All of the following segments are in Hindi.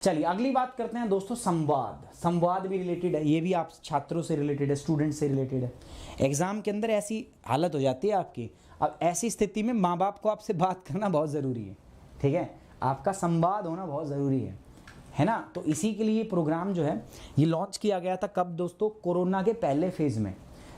चलिए अगली बात करते हैं दोस्तों, संवाद। संवाद भी रिलेटेड है, ये भी आप छात्रों से रिलेटेड है, स्टूडेंट से रिलेटेड है। एग्जाम के अंदर ऐसी हालत हो जाती है आपकी, अब ऐसी स्थिति में माँ बाप को आपसे बात करना बहुत ज़रूरी है, ठीक है, आपका संवाद होना बहुत ज़रूरी है ना। तो इसी के लिए प्रोग्राम जो है ये लॉन्च किया गया था कब दोस्तों, कोरोना के पहले फेज़ में,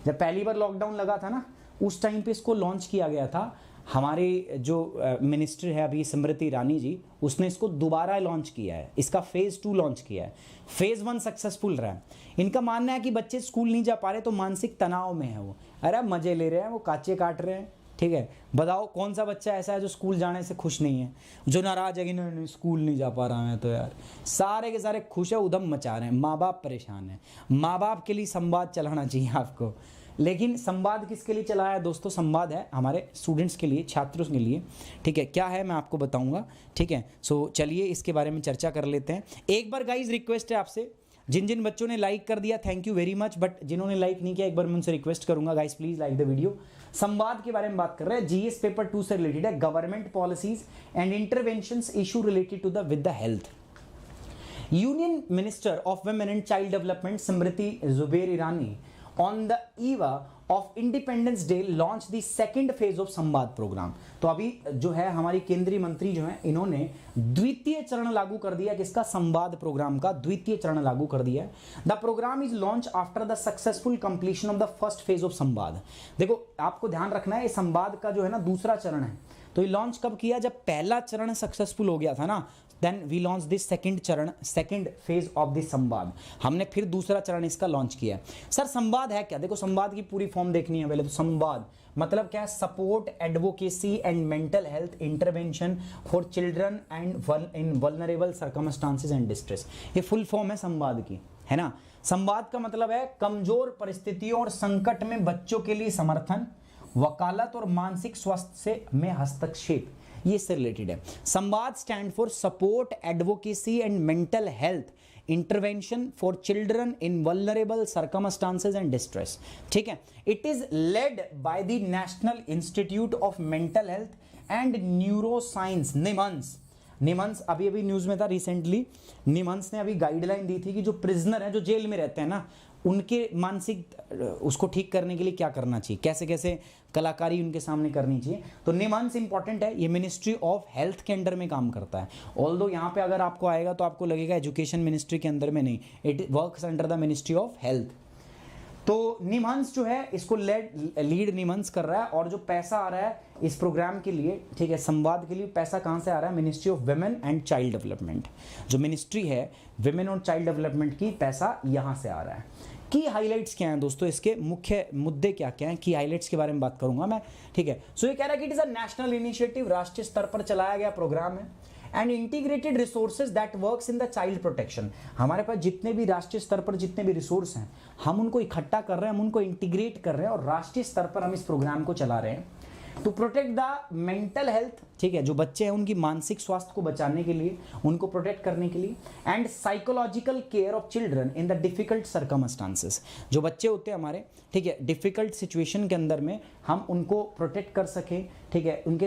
जब पहली बार लॉकडाउन लगा था ना, उस टाइम पे इसको लॉन्च किया गया था। हमारे जो मिनिस्टर है अभी स्मृति ईरानी जी, उसने इसको दोबारा लॉन्च किया है, इसका फेज़ 2 लॉन्च किया है। फेज़ 1 सक्सेसफुल रहा है। इनका मानना है कि बच्चे स्कूल नहीं जा पा रहे तो मानसिक तनाव में है वो, अरे मज़े ले रहे हैं, वो काचे काट रहे हैं, ठीक है। बताओ कौन सा बच्चा ऐसा है जो स्कूल जाने से खुश नहीं है, जो नाराज़ है कि नहीं स्कूल नहीं जा पा रहा है, तो यार सारे के सारे खुश है, उधम मचा रहे हैं, माँ बाप परेशान हैं। माँ बाप के लिए संवाद चलाना चाहिए आपको, लेकिन संवाद किसके लिए चलाया है दोस्तों, संवाद है हमारे स्टूडेंट्स के लिए, छात्रों के लिए, ठीक है। क्या है मैं आपको बताऊंगा, ठीक है। सो चलिए इसके बारे में चर्चा कर लेते हैं। एक बार गाइज रिक्वेस्ट है आपसे, जिन जिन बच्चों ने लाइक कर दिया thank you very much, but जिन्होंने लाइक नहीं किया एक बार मैं उनसे रिक्वेस्ट करूंगा guys please like the video. संवाद के बारे में बात कर रहे हैं, जीएस पेपर 2 से रिलेटेड है, government policies and interventions issue related to the with the health. Union minister of women and child development Smriti Zubair Irani on the eva of Independence Day launch the second phase of संवाद प्रोग्राम। तो अभी जो है हमारी केंद्रीय मंत्री जो है इन्होंने द्वितीय चरण लागू कर दिया, किसका, संवाद प्रोग्राम का द्वितीय चरण लागू कर दिया। The programme is launch after the successful completion of the first phase of Samvad. देखो आपको ध्यान रखना है, ये संवाद का जो है ना दूसरा चरण है, तो ये लॉन्च कब किया, जब पहला चरण सक्सेसफुल हो गया था ना, then we launch this second चरण, second phase of this Samvad, हमने फिर दूसरा चरण इसका लॉन्च किया। सर संवाद है क्या, देखो संवाद की पूरी फॉर्म देखनी है पहले तो। संवाद मतलब क्या है, support advocacy and mental health intervention for children and in vulnerable circumstances and distress, ये फुल फॉर्म है संवाद की, है ना। संवाद का मतलब है कमजोर परिस्थितियों और संकट में बच्चों के लिए समर्थन, वकालत और मानसिक स्वास्थ्य से में हस्तक्षेप, ये इससे रिलेटेड है। Samvad stand for support advocacy and mental health intervention for children in vulnerable circumstances and distress, ठीक है। It is led by the national institute of mental health and neuro science, NIMHANS. NIMHANS अभी अभी न्यूज में था रिसेंटली, निमंस ने अभी गाइडलाइन दी थी कि जो प्रिजनर है, जो जेल में रहते हैं ना, उनके मानसिक उसको ठीक करने के लिए क्या करना चाहिए, कैसे कैसे कलाकारी उनके सामने करनी चाहिए। तो निमंस इंपॉर्टेंट है, ये मिनिस्ट्री ऑफ हेल्थ के अंडर में काम करता है। ऑल्दो यहाँ पे अगर आपको आएगा तो आपको लगेगा एजुकेशन मिनिस्ट्री के अंदर में नहीं, it works under the ministry of health. तो निमंस जो है इसको लीड निमंस कर रहा है, और जो पैसा आ रहा है इस प्रोग्राम के लिए, ठीक है, संवाद के लिए पैसा कहाँ से आ रहा है, ministry of women and child development, जो मिनिस्ट्री है वुमेन और चाइल्ड डेवलपमेंट की, पैसा यहाँ से आ रहा है। की हाइलाइट्स क्या हैं दोस्तों, इसके मुख्य मुद्दे क्या क्या हैं, की हाइलाइट्स के बारे में बात करूंगा मैं, ठीक है। सो ये कह रहा है कि it is a national initiative, राष्ट्रीय स्तर पर चलाया गया प्रोग्राम है, and integrated resources that works in the child protection. हमारे पास जितने भी राष्ट्रीय स्तर पर जितने भी रिसोर्स हैं, हम उनको इकट्ठा कर रहे हैं, हम उनको इंटीग्रेट कर रहे हैं, और राष्ट्रीय स्तर पर हम इस प्रोग्राम को चला रहे हैं to protect the mental health, ठीक है, जो बच्चे हैं उनकी मानसिक स्वास्थ्य को बचाने के लिए, उनको प्रोटेक्ट करने के लिए, and psychological care of children in the difficult circumstances. जो बच्चे होते हैं हमारे, ठीक है, डिफिकल्ट सिचुएशन के अंदर में हम उनको प्रोटेक्ट कर सकें, ठीक है, उनके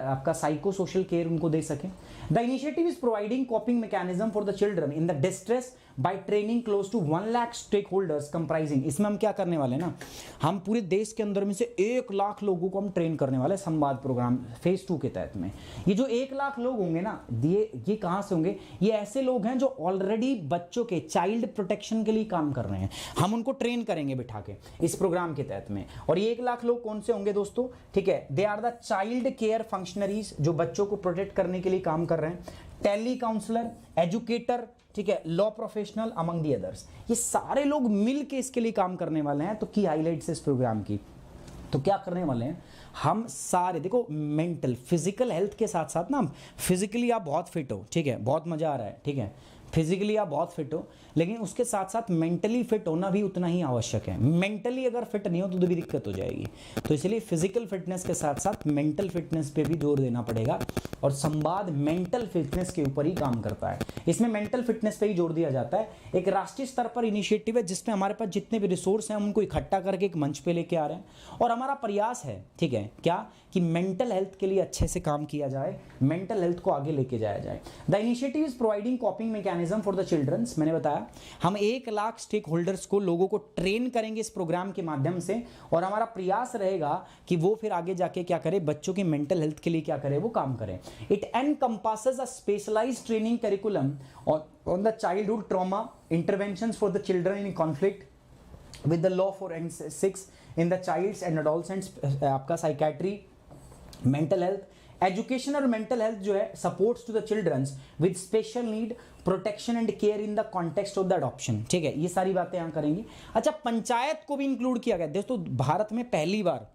आपका साइको सोशल केयर उनको दे सकें। The initiative is providing coping mechanism for the children in the distress by training close to 1 lakh stake holders comprising. इसमें हम क्या करने वाले हैं ना, हम पूरे देश के अंदर में से 1 लाख लोगों को हम ट्रेन करने वाले हैं संवाद प्रोग्राम फेज 2 के तहत में। ये जो 1 लाख लोग होंगे ना, ये कहां से होंगे, ये ऐसे लोग हैं जो ऑलरेडी बच्चों के चाइल्ड प्रोटेक्शन के लिए काम कर रहे हैं, हम उनको ट्रेन करेंगे बिठा के इस प्रोग्राम के तहत में। और ये 1 लाख लोग कौन से होंगे दोस्तों, ठीक है, they are the child care functionaries, जो बच्चों को प्रोटेक्ट करने के लिए काम कर रहे हैं, टेली काउंसलर, एजुकेटर, ठीक है, law professional among the others. ये सारे लोग मिल के इसके लिए काम करने वाले हैं। तो की हाइलाइट्स इस प्रोग्राम की, तो क्या करने वाले हैं हम सारे, देखो मेंटल फिजिकल हेल्थ के साथ साथ ना, फिजिकली आप बहुत फिट हो, ठीक है, बहुत मजा आ रहा है, ठीक है, फिजिकली आप बहुत फिट हो, लेकिन उसके साथ साथ मेंटली फिट होना भी उतना ही आवश्यक है। मेंटली अगर फिट नहीं हो तो भी दिक्कत हो जाएगी। तो इसलिए फिजिकल फिटनेस के साथ साथ मेंटल फिटनेस पे भी जोर देना पड़ेगा, और संवाद मेंटल फिटनेस के ऊपर ही काम करता है। इसमें मेंटल फिटनेस पे ही जोर दिया जाता है। एक राष्ट्रीय स्तर पर इनिशिएटिव है जिसमें हमारे पास जितने भी रिसोर्स हैं हम उनको इकट्ठा करके एक मंच पे लेके आ रहे हैं, और हमारा प्रयास है, ठीक है, है, क्या कि मेंटल हेल्थ के लिए अच्छे से काम किया जाए, मेंटल हेल्थ को आगे लेके जाया जाए। The initiative is providing coping mechanism for the childrens. मैंने बताया हम 1 लाख स्टेक होल्डर्स को, लोगों को ट्रेन करेंगे इस प्रोग्राम के माध्यम से, और हमारा प्रयास रहेगा कि वो फिर आगे जाके क्या करे, बच्चों की मेंटल हेल्थ के लिए क्या करे, वो काम करें। It encompasses a specialised training curriculum on the childhood trauma, interventions for the children in conflict with the law 4 and 6 in the childs and adolescents, आपका साइकेट्री, मेंटल हेल्थ, एजुकेशन और मेंटल हेल्थ जो है supports to the childrens with special need, protection and care in the context of the adoption. ठीक है, ये सारी बातें यहाँ करेंगे। अच्छा, पंचायत को भी इंक्लूड किया गया। दोस्तों भारत में पहली बार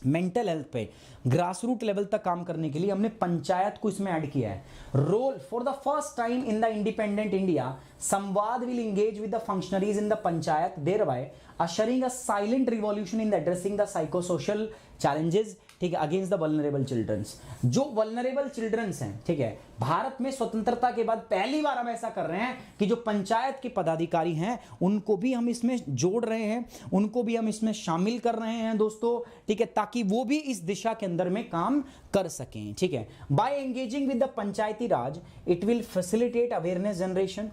मेंटल हेल्थ पे ग्रास रूट लेवल तक काम करने के लिए हमने पंचायत को इसमें ऐड किया है। Role for the first time in the independent India, Samvad will engage with the functionaries in the panchayat, thereby ushering a silent revolution in addressing the psychosocial challenges, ठीक है, अगेंस्ट द वल्नरेबल चिल्ड्रंस। जो वल्नरेबल चिल्ड्रंस हैं, ठीक है, भारत में स्वतंत्रता के बाद पहली बार हम ऐसा कर रहे हैं कि जो पंचायत के पदाधिकारी हैं उनको भी हम इसमें जोड़ रहे हैं, उनको भी हम इसमें शामिल कर रहे हैं दोस्तों, ठीक है, ताकि वो भी इस दिशा के अंदर में काम कर सकें। ठीक है, by engaging with the Panchayati Raj it will facilitate awareness generation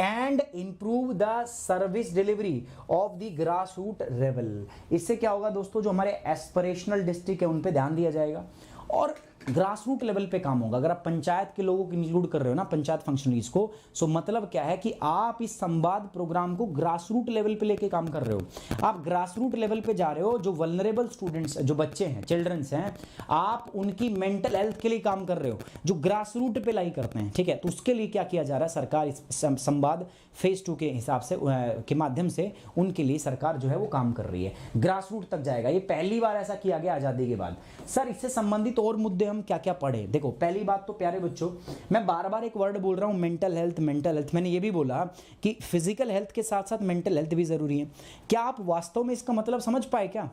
and improve the service delivery of the grass root level. इससे क्या होगा दोस्तों, जो हमारे एस्पिरेशनल डिस्ट्रिक्ट है उन पे ध्यान दिया जाएगा और ग्रास रूट लेवल पे काम होगा। अगर आप पंचायत के लोगों को इंक्लूड कर रहे हो ना, पंचायत फंक्शनरीज को, सो मतलब क्या है कि आप इस संवाद प्रोग्राम को ग्रास रूट लेवल पे लेके काम कर रहे हो। आप ग्रास रूट लेवल पे जा रहे हो, जो वल्नरेबल स्टूडेंट्स, जो बच्चे हैं, चिल्ड्रंस हैं, आप उनकी मेंटल हेल्थ के लिए काम कर रहे हो, जो ग्रास रूट पे लाई करते हैं। ठीक है, तो उसके लिए क्या किया जा रहा है, सरकार इस संवाद फेज 2 के हिसाब से के माध्यम से उनके लिए सरकार जो है वो काम कर रही है, ग्रास रूट तक जाएगा। ये पहली बार ऐसा किया गया आजादी के बाद। सर इससे संबंधित और मुद्दे हम क्या क्या पढ़े, देखो पहली बात तो प्यारे बच्चों, मैं बार बार एक वर्ड बोल रहा हूं, मेंटल हेल्थ। मेंटल हेल्थ मैंने ये भी बोला कि फिजिकल हेल्थ के साथ साथ मेंटल हेल्थ भी जरूरी है। क्या आप वास्तव में इसका मतलब समझ पाए? क्या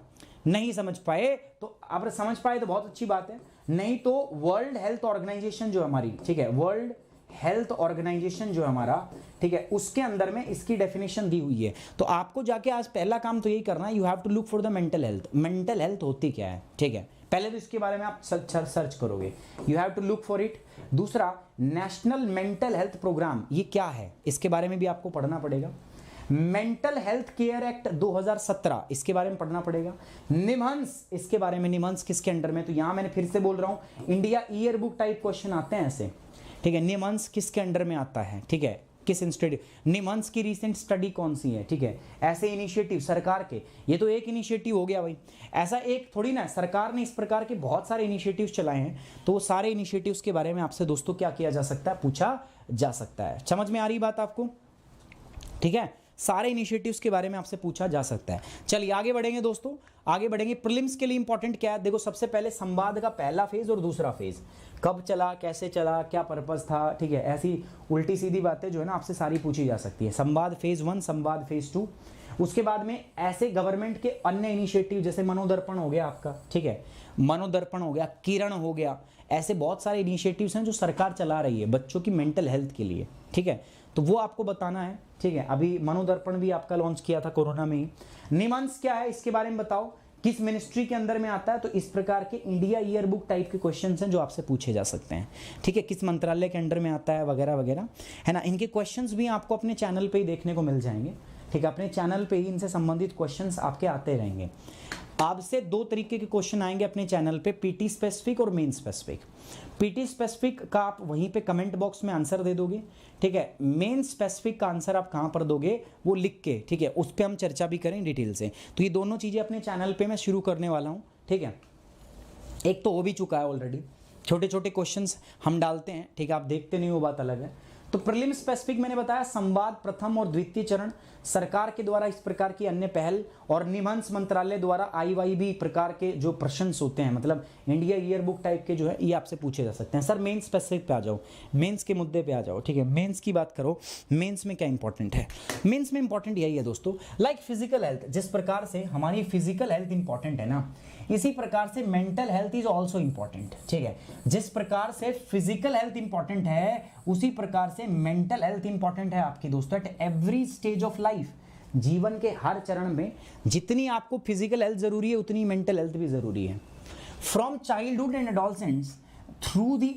नहीं समझ पाए तो आप समझ पाए तो बहुत अच्छी बात है, नहीं तो वर्ल्ड हेल्थ ऑर्गेनाइजेशन जो हमारी, ठीक है, वर्ल्ड हेल्थ ऑर्गेनाइजेशन जो हमारा, ठीक है, उसके अंदर में इसकी डेफिनेशन दी हुई है। तो आपको जाके आज पहला काम तो यही करना है, you have to look for the mental health. Mental health होती क्या है, ठीक है, पहले तो इसके बारे में आप सर्च करोगे, you have to look for it. दूसरा, नेशनल मेंटल हेल्थ प्रोग्राम, ये क्या है, इसके बारे में भी आपको पढ़ना पड़ेगा। मेंटल हेल्थ केयर एक्ट 2017, इसके बारे में पढ़ना पड़ेगा। निमहंस, इसके बारे में, निमहंस किसके अंडर में, तो यहां मैंने फिर से बोल रहा हूं, India year book type question आते हैं ऐसे, ठीक है। निमहंस किसके अंडर में आता है, ठीक है, किस इंस्टीट्यूट, निमहंस की रीसेंट स्टडी कौन सी है, ठीक है। ऐसे इनिशिएटिव सरकार के, ये तो एक इनिशिएटिव हो गया भाई, ऐसा एक थोड़ी ना, सरकार ने इस प्रकार के बहुत सारे इनिशिएटिव्स चलाए हैं, तो वो सारे इनिशिएटिव्स के बारे में आपसे दोस्तों क्या किया जा सकता है, पूछा जा सकता है। समझ में आ रही बात आपको, ठीक है, सारे इनिशिएटिव्स के बारे में आपसे पूछा जा सकता है। चलिए आगे बढ़ेंगे दोस्तों, आगे बढ़ेंगे। प्रीलिम्स के लिए इंपॉर्टेंट क्या है, देखो सबसे पहले संवाद का पहला फेज और दूसरा फेज, कब चला, कैसे चला, क्या पर्पस था, ठीक है, ऐसी उल्टी सीधी बातें जो है ना आपसे सारी पूछी जा सकती है। संवाद फेज 1, संवाद फेज 2, उसके बाद में ऐसे गवर्नमेंट के अन्य इनिशिएटिव जैसे मनोदर्पण हो गया आपका, ठीक है, मनोदर्पण हो गया, किरण हो गया, ऐसे बहुत सारे इनिशिएटिव्स हैं जो सरकार चला रही है बच्चों की मेंटल हेल्थ के लिए, ठीक है, तो वो आपको बताना है, ठीक है। अभी मनोदर्पण भी आपका लॉन्च किया था कोरोना में ही। निमहंस क्या है, इसके बारे में बताओ, किस मिनिस्ट्री के अंदर में आता है, तो इस प्रकार के इंडिया ईयर बुक टाइप के क्वेश्चंस हैं जो आपसे पूछे जा सकते हैं, ठीक है, किस मंत्रालय के अंडर में आता है वगैरह वगैरह, है ना। इनके क्वेश्चंस भी आपको अपने चैनल पे ही देखने को मिल जाएंगे, ठीक है, अपने चैनल पे ही इनसे संबंधित क्वेश्चंस आपके आते रहेंगे। आपसे 2 तरीके के क्वेश्चन आएंगे अपने चैनल पे, पीटी स्पेसिफिक और मेन स्पेसिफिक। पीटी स्पेसिफिक का आप वहीं पे कमेंट बॉक्स में आंसर दे दोगे, ठीक है। मेन स्पेसिफिक का आंसर आप कहां पर दोगे, वो लिख के, ठीक है, उस पर हम चर्चा भी करें डिटेल से। तो ये दोनों चीजें अपने चैनल पे मैं शुरू करने वाला हूं, ठीक है। एक तो हो भी चुका है ऑलरेडी, छोटे छोटे क्वेश्चंस हम डालते हैं, ठीक है, आप देखते नहीं, वो बात अलग है। तो प्रीलिम स्पेसिफिक मैंने बताया, संवाद प्रथम और द्वितीय चरण, सरकार के द्वारा इस प्रकार की अन्य पहल, और निमहंस मंत्रालय द्वारा IYB प्रकार के जो प्रश्न होते हैं, मतलब इंडिया ईयर बुक टाइप के जो है, ये आपसे पूछे जा सकते हैं। सर मेन स्पेसिफिक पे आ जाओ, मेंस के मुद्दे पे आ जाओ, ठीक है, मेंस की बात करो, मेंस में क्या इंपॉर्टेंट है। मेंस में इंपॉर्टेंट यही है दोस्तों, लाइक फिजिकल हेल्थ, जिस प्रकार से हमारी फिजिकल हेल्थ इंपॉर्टेंट है ना, इसी प्रकार से mental health is also important, ठीक है। जिस प्रकार से फिजिकल हेल्थ इंपॉर्टेंट है, उसी प्रकार से मेंटल हेल्थ इंपॉर्टेंट है आपकी दोस्तों, at every stage of life. जीवन के हर चरण में जितनी आपको फिजिकल हेल्थ जरूरी है, उतनी मेंटल हेल्थ भी जरूरी है। From childhood and adolescence through the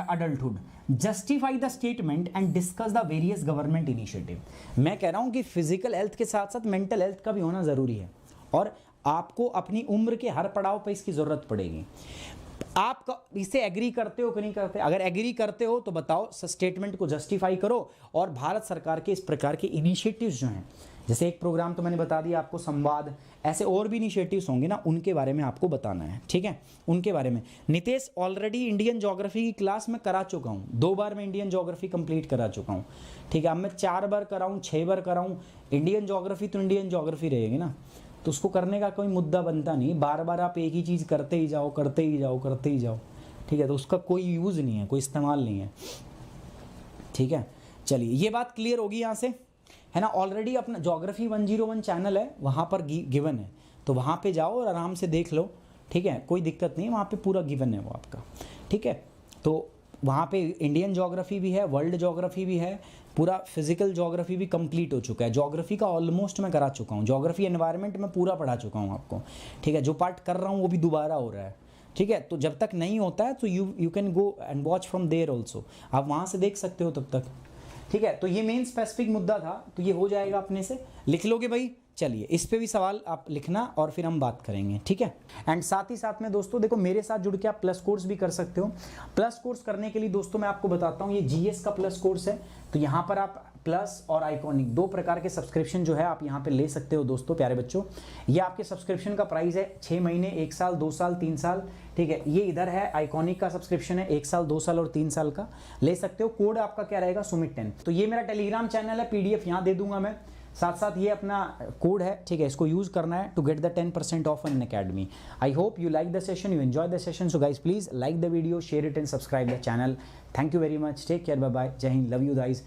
adulthood, justify the statement and discuss the various government initiative. मैं कह रहा हूं कि फिजिकल हेल्थ के साथ साथ मेंटल हेल्थ का भी होना जरूरी है, और आपको अपनी उम्र के हर पड़ाव पर इसकी जरूरत पड़ेगी। आप इसे एग्री करते हो कि नहीं करते? अगर एग्री करते हो तो बताओ, स्टेटमेंट को जस्टिफाई करो, और भारत सरकार के इस प्रकार के इनिशिएटिव्स जो हैं, जैसे एक प्रोग्राम तो मैंने बता दिया आपको, संवाद, ऐसे और भी इनिशिएटिव्स होंगे ना, उनके बारे में आपको बताना है, ठीक है, उनके बारे में। नितेश, ऑलरेडी इंडियन ज्योग्राफी की क्लास में करा चुका हूँ, 2 बार मैं इंडियन ज्योग्राफी कंप्लीट करा चुका हूँ, ठीक है। अब मैं 4 बार कराऊँ, 6 बार कराऊँ, इंडियन ज्योग्राफी तो इंडियन ज्योग्राफी रहेगी ना, तो उसको करने का कोई मुद्दा बनता नहीं। बार बार आप एक ही चीज़ करते ही जाओ, करते ही जाओ, करते ही जाओ, ठीक है, तो उसका कोई यूज़ नहीं है, कोई इस्तेमाल नहीं है, ठीक है। चलिए, ये बात क्लियर होगी यहाँ से, है ना। ऑलरेडी अपना ज्योग्राफी 101 चैनल है, वहाँ पर गिवन है, तो वहाँ पे जाओ और आराम से देख लो, ठीक है, कोई दिक्कत नहीं है, वहाँ पे पूरा गिवन है वो आपका, ठीक है। तो वहाँ पे इंडियन ज्योग्राफी भी है, वर्ल्ड ज्योग्राफी भी है, पूरा फिजिकल ज्योग्राफी भी कंप्लीट हो चुका है। ज्योग्राफी का ऑलमोस्ट मैं करा चुका हूँ, ज्योग्राफी एनवायरनमेंट में पूरा पढ़ा चुका हूँ आपको, ठीक है। जो पार्ट कर रहा हूँ वो भी दोबारा हो रहा है, ठीक है। तो जब तक नहीं होता है तो you can go and watch from there also, आप वहाँ से देख सकते हो तब तक, ठीक है। तो ये मेन स्पेसिफिक मुद्दा था, तो ये हो जाएगा अपने से, लिख लोगे भाई। चलिए, इस पे भी सवाल आप लिखना और फिर हम बात करेंगे, ठीक है। एंड साथ ही साथ में दोस्तों देखो, मेरे साथ जुड़ के आप प्लस कोर्स भी कर सकते हो। प्लस कोर्स करने के लिए दोस्तों मैं आपको बताता हूँ, ये जीएस का प्लस कोर्स है, तो यहाँ पर आप प्लस और आइकॉनिक 2 प्रकार के सब्सक्रिप्शन जो है आप यहाँ पे ले सकते हो दोस्तों, प्यारे बच्चों। ये आपके सब्सक्रिप्शन का प्राइस है 6 महीने, 1 साल, 2 साल, 3 साल, ठीक है। ये इधर है, आइकॉनिक का सब्सक्रिप्शन है 1 साल, 2 साल और 3 साल का, ले सकते हो। कोड आपका क्या रहेगा? सुमित 10। तो ये मेरा टेलीग्राम चैनल है, PDF यहाँ दे दूंगा मैं, साथ साथ ये अपना कोड है, ठीक है, इसको यूज करना है to get the 10% off Unacademy. I hope you like the session, you enjoy the session. So guys please like the video, share it and subscribe the channel. Thank you very much, take care, bye bye, जय हिंद, लव यू गाइज।